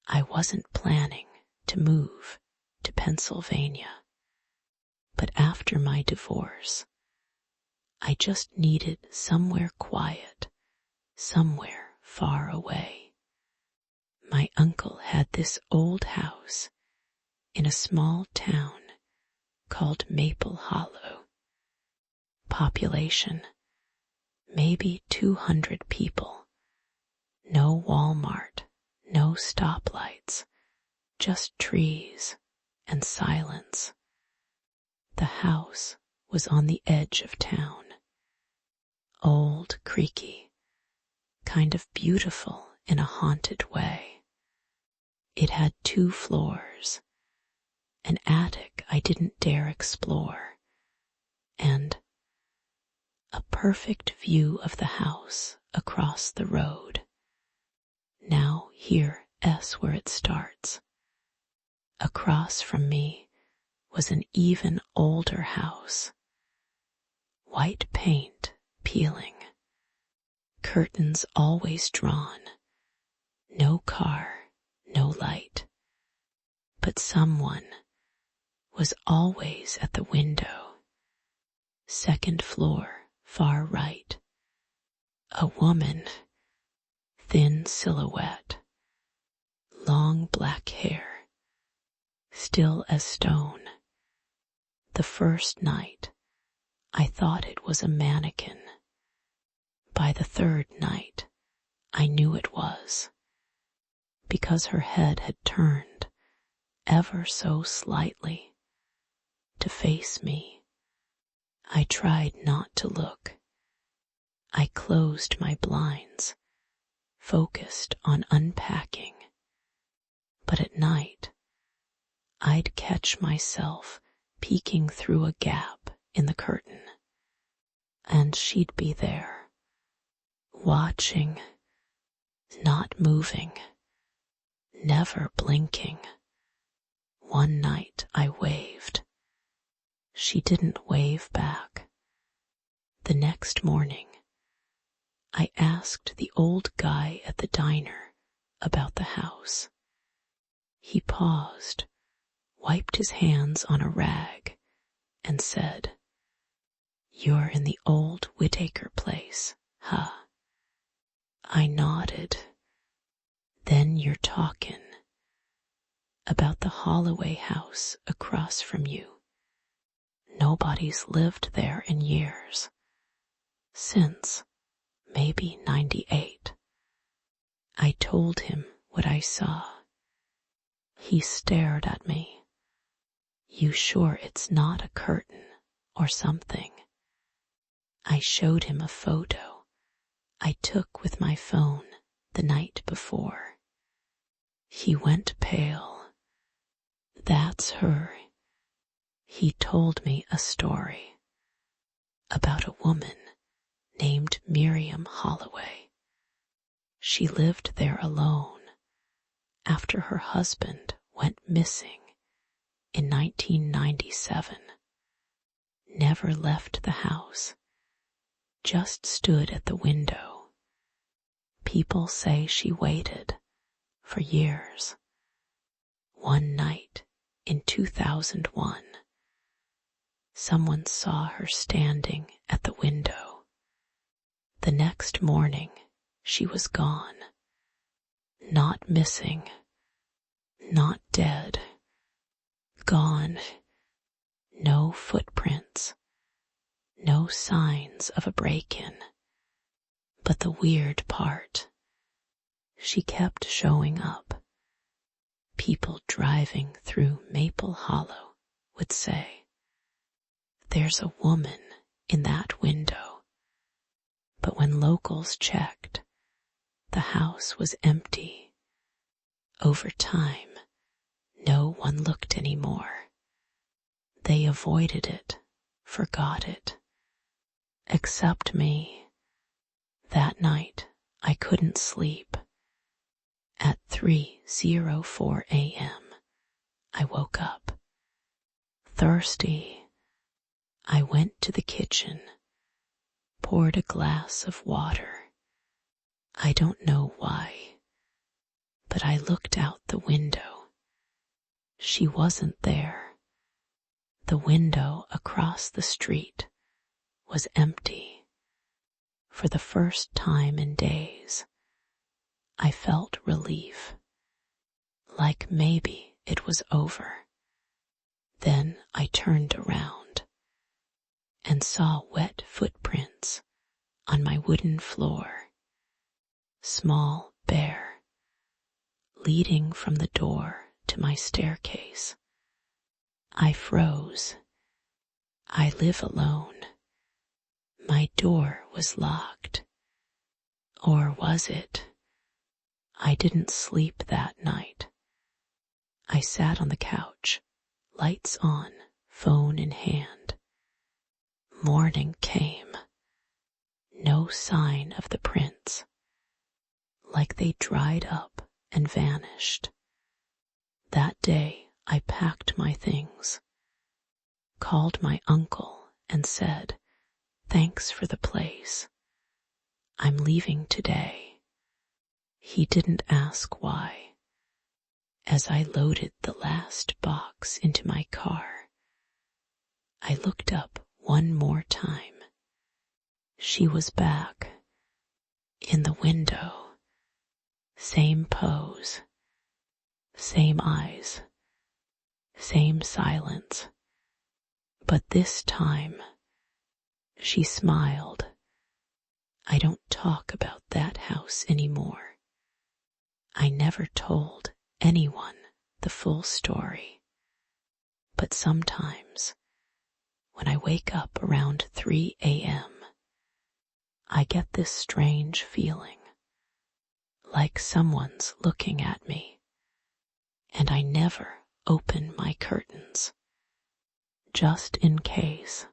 I wasn't planning to move to Pennsylvania, but after my divorce, I just needed somewhere quiet, somewhere far away. My uncle had this old house in a small town called Maple Hollow. Population, maybe 200 people. No Walmart, no stoplights, just trees and silence. The house was on the edge of town. Old, creaky, kind of beautiful in a haunted way. It had 2 floors, an attic I didn't dare explore, and a perfect view of the house across the road. Now here's where it starts. Across from me was an even older house. White paint peeling, curtains always drawn, no car, no light, but someone was always at the window. 2nd floor, far right. A woman, thin silhouette, long black hair, still as stone. The first night, I thought it was a mannequin. By the 3rd night, I knew it was, because her head had turned ever so slightly to face me. I tried not to look. I closed my blinds, focused on unpacking. But at night, I'd catch myself peeking through a gap in the curtain, and she'd be there, watching, not moving, never blinking. One night I waved. She didn't wave back. The next morning, I asked the old guy at the diner about the house. He paused, wiped his hands on a rag, and said, "You're in the old Whitaker place, huh?" I nodded. "Then you're talkin' about the Holloway house across from you. Nobody's lived there in years. Since maybe 98. I told him what I saw. He stared at me. "You sure it's not a curtain or something?" I showed him a photo I took with my phone the night before. He went pale. "That's her." He told me a story about a woman named Miriam Holloway. She lived there alone after her husband went missing in 1997. Never left the house, just stood at the window. People say she waited for years. One night in 2001, someone saw her standing at the window. The next morning, she was gone. Not missing, not dead. Gone. No footprints, no signs of a break-in. But the weird part, she kept showing up. People driving through Maple Hollow would say, "There's a woman in that window." But when locals checked, the house was empty. Over time, no one looked anymore. They avoided it, forgot it. Except me. That night, I couldn't sleep. At 3:04 a.m., I woke up. Thirsty, I went to the kitchen, poured a glass of water. I don't know why, but I looked out the window. She wasn't there. The window across the street was empty. For the first time in days, I felt relief, like maybe it was over. Then I turned around and saw wet footprints on my wooden floor, small, bare, leading from the door to my staircase. I froze. I live alone. My door was locked. Or was it? I didn't sleep that night. I sat on the couch, lights on, phone in hand. Morning came. No sign of the prints. Like they dried up and vanished. That day I packed my things, called my uncle and said, "Thanks for the place. I'm leaving today." He didn't ask why. As I loaded the last box into my car, I looked up one more time. She was back, in the window, same pose, same eyes, same silence. But this time, she smiled. I don't talk about that house anymore. I never told anyone the full story. But sometimes, when I wake up around 3 a.m., I get this strange feeling, like someone's looking at me, and I never open my curtains, just in case.